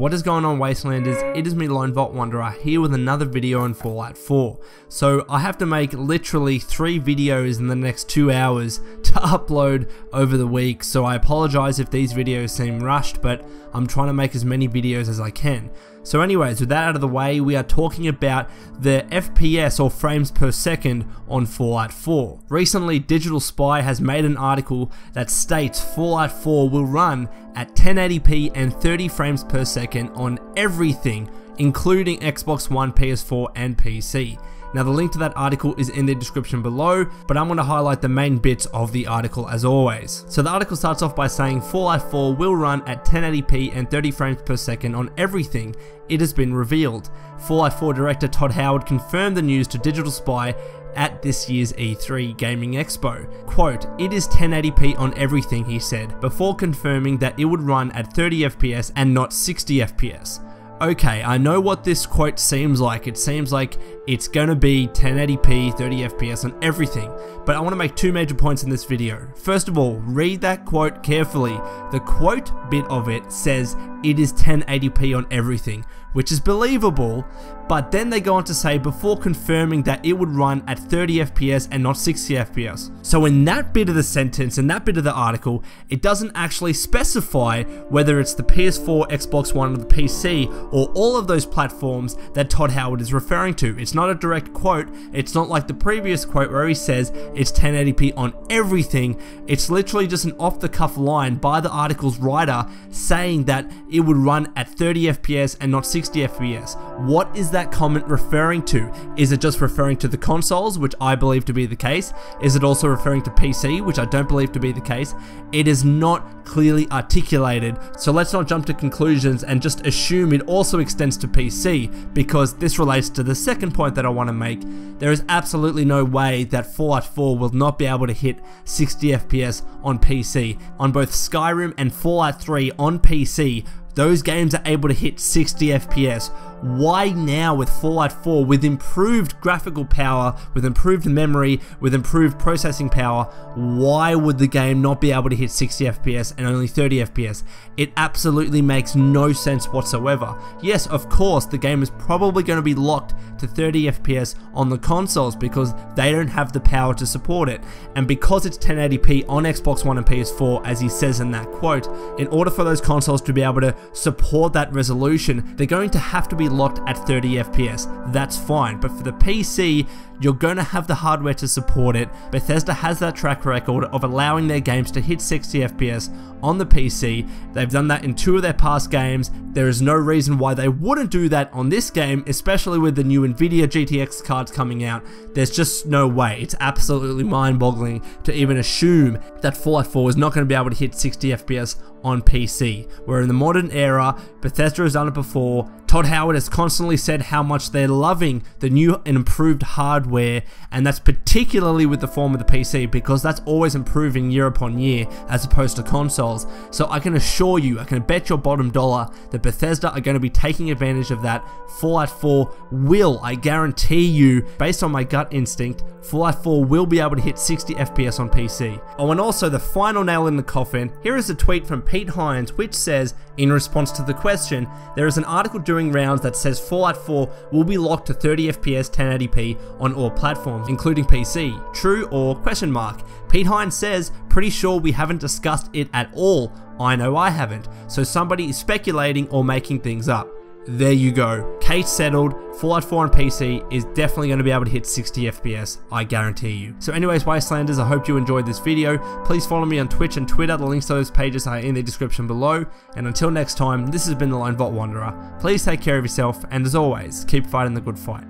What is going on, Wastelanders? It is me, Lone Vault Wanderer, here with another video on Fallout 4. So I have to make literally 3 videos in the next 2 hours to upload over the week, so I apologize if these videos seem rushed, but I'm trying to make as many videos as I can. So anyways, with that out of the way, we are talking about the FPS or frames per second on Fallout 4. Recently, Digital Spy has made an article that states Fallout 4 will run at 1080p and 30 frames per second on everything, including Xbox One, PS4 and PC. Now the link to that article is in the description below, but I'm going to highlight the main bits of the article as always. So the article starts off by saying Fallout 4 will run at 1080p and 30 frames per second on everything. It has been revealed. Fallout 4 director Todd Howard confirmed the news to Digital Spy at this year's E3 Gaming Expo. Quote, "It is 1080p on everything," he said, before confirming that it would run at 30 FPS and not 60 FPS. Okay, I know what this quote seems like. It seems like it's gonna be 1080p, 30 FPS on everything, but I want to make 2 major points in this video. First of all, read that quote carefully. The quote bit of it says it is 1080p on everything, which is believable, but then they go on to say before confirming that it would run at 30 FPS and not 60 FPS. So in that bit of the sentence, in that bit of the article, it doesn't actually specify whether it's the PS4, Xbox One, or the PC, or all of those platforms that Todd Howard is referring to. It's not a direct quote. It's not like the previous quote where he says it's 1080p on everything. It's literally just an off-the-cuff line by the article's writer saying that it would run at 30 FPS and not 60 FPS. What is that comment referring to? Is it just referring to the consoles, which I believe to be the case? Is it also referring to PC, which I don't believe to be the case? It is not clearly articulated, so let's not jump to conclusions and just assume it also extends to PC, because this relates to the second point that I want to make. There is absolutely no way that Fallout 4 will not be able to hit 60 FPS on PC. On both Skyrim and Fallout 3 on PC, those games are able to hit 60 FPS. Why now with Fallout 4, with improved graphical power, with improved memory, with improved processing power, why would the game not be able to hit 60 FPS and only 30 FPS? It absolutely makes no sense whatsoever. Yes, of course, the game is probably going to be locked to 30 FPS on the consoles because they don't have the power to support it. And because it's 1080p on Xbox One and PS4, as he says in that quote, in order for those consoles to be able to support that resolution, they're going to have to be locked at 30 FPS. That's fine, but for the PC, you're going to have the hardware to support it. Bethesda has that track record of allowing their games to hit 60 FPS on the PC. They've done that in 2 of their past games. There is no reason why they wouldn't do that on this game, especially with the new Nvidia GTX cards coming out. There's just no way. It's absolutely mind-boggling to even assume that Fallout 4 is not going to be able to hit 60 FPS on PC. Where in the modern era, Bethesda has done it before. Todd Howard has constantly said how much they're loving the new and improved hardware, and that's particularly with the form of the PC, because that's always improving year upon year as opposed to consoles. So I can assure you, I can bet your bottom dollar that Bethesda are going to be taking advantage of that. Fallout 4 will, I guarantee you, based on my gut instinct, Fallout 4 will be able to hit 60 FPS on PC. Oh, and also the final nail in the coffin, here is a tweet from Pete Hines which says, in response to the question, there is an article doing rounds that says Fallout 4 will be locked to 30 FPS 1080p on all platforms, including PC. True or question mark? Pete Hines says, pretty sure we haven't discussed it at all. I know I haven't. So somebody is speculating or making things up. There you go. Case settled. Fallout 4 on PC is definitely going to be able to hit 60 FPS, I guarantee you. So anyways, Wastelanders, I hope you enjoyed this video. Please follow me on Twitch and Twitter. The links to those pages are in the description below. And until next time, this has been the Lone Vault Wanderer. Please take care of yourself, and as always, keep fighting the good fight.